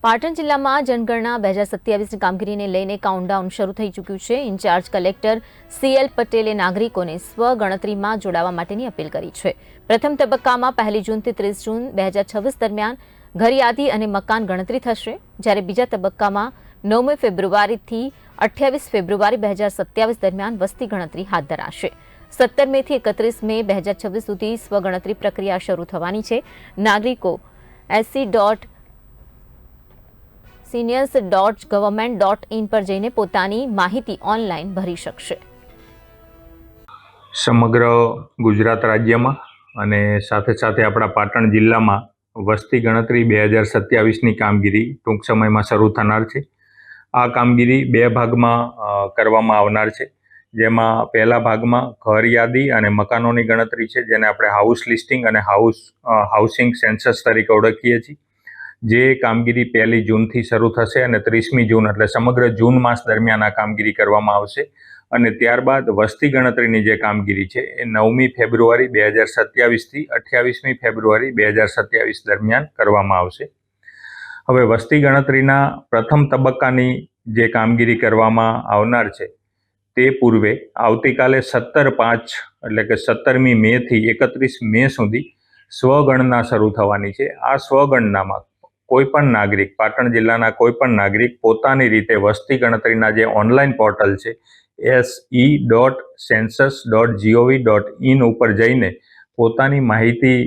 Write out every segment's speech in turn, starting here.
પાટણ જિલ્લામાં જનગણના 2027ની કામગીરીને લઈને કાઉન્ટડાઉન શરૂ થઈ ચૂક્યું છે। ઇન્ચાર્જ કલેક્ટર CL પટેલે નાગરિકોને સ્વગણતરીમાં જોડાવા માટેની અપીલ કરી છે। પ્રથમ તબક્કામાં 1 જૂનથી 30 જૂન 2026 દરમિયાન ઘર યાદી અને મકાન ગણતરી થશે, જ્યારે બીજા તબક્કામાં 9 ફેબ્રુઆરીથી 28 ફેબ્રુઆરી 2027 દરમિયાન વસ્તી ગણતરી હાથ ધરાશે। 17 મેથી 31 મે 2026 સુધી સ્વગણતરી પ્રક્રિયા શરૂ થવાની છે। નાગરિકો seniors.government.in પર જઈને પોતાની માહિતી ઓનલાઈન ભરી શકશે। સમગ્ર ગુજરાત રાજ્યમાં અને સાથે સાથે આપણા પાટણ જિલ્લામાં વસ્તી ગણતરી 2027ની કામગીરી ટૂંક સમયમાં શરૂ થનાર છે। આ કામગીરી 2 ભાગમાં કરવામાં આવનાર છે, જેમાં પહેલા ભાગમાં ઘર યાદી અને મકાનોની ગણતરી છે, જેને આપણે હાઉસ લિસ્ટિંગ અને હાઉસિંગ સેન્સસ તરીકે ઓળખીએ છીએ। જે કામગીરી 1 જૂનથી શરૂ થશે અને 30મી જૂન એટલે સમગ્ર જૂન માસ દરમિયાન આ કામગીરી કરવામાં આવશે। અને ત્યારબાદ વસ્તી ગણતરીની જે કામગીરી છે એ 9મી ફેબ્રુઆરી 2027થી 28મી ફેબ્રુઆરી 2027 દરમિયાન કરવામાં આવશે। હવે વસ્તી ગણતરીના પ્રથમ તબક્કાની જે કામગીરી કરવામાં આવનાર છે તે પૂર્વે આવતીકાલે 17/5 એટલે કે 17મી મેથી 31 મે સુધી સ્વગણના શરૂ થવાની છે। આ સ્વગણનામાં કોઈપણ નાગરિક, પાટણ જિલ્લાના કોઈપણ નાગરિક પોતાની રીતે વસ્તી ગણતરીના જે ઓનલાઈન પોર્ટલ છે se.census.gov.in ઉપર જઈને પોતાની માહિતી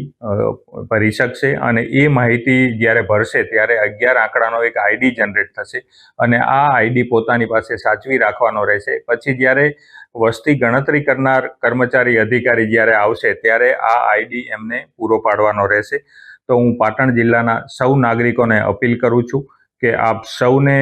ભરી શકશે અને એ માહિતી જ્યારે ભરશે ત્યારે 11 આંકડાનો એક આઈડી જનરેટ થશે અને આ આઈડી પોતાની પાસે સાચવી રાખવાનો રહેશે। પછી જ્યારે વસ્તી ગણતરી કરનાર કર્મચારી અધિકારી જ્યારે આવશે ત્યારે આ આઈડી એમને પૂરો પાડવાનો રહેશે। તો હું પાટણ જિલ્લાના સૌ નાગરિકોને અપીલ કરું છું કે આપ સૌને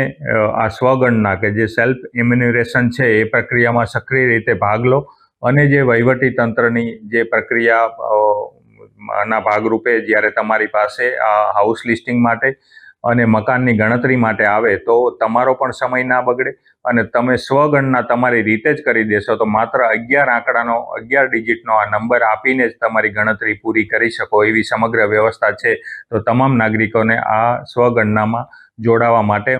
આ સ્વગણના કે જે સેલ્ફ ઇમ્યુનરેશન છે એ પ્રક્રિયામાં સક્રિય રીતે ભાગ લો અને જે વહીવટી તંત્રની જે પ્રક્રિયાના ભાગરૂપે જ્યારે તમારી પાસે આ હાઉસ લિસ્ટિંગ માટે અને મકાનની ગણતરી માટે આવે તો તમારો પણ સમય ના બગડે અને તમે સ્વગણના તમારી રીતે જ કરી દેશો તો માત્ર 11 ડિજિટનો આ નંબર આપીને જ તમારી ગણતરી પૂરી કરી શકો એવી સમગ્ર વ્યવસ્થા છે। તો તમામ નાગરિકોને આ સ્વગણનામાં જોડાવા માટે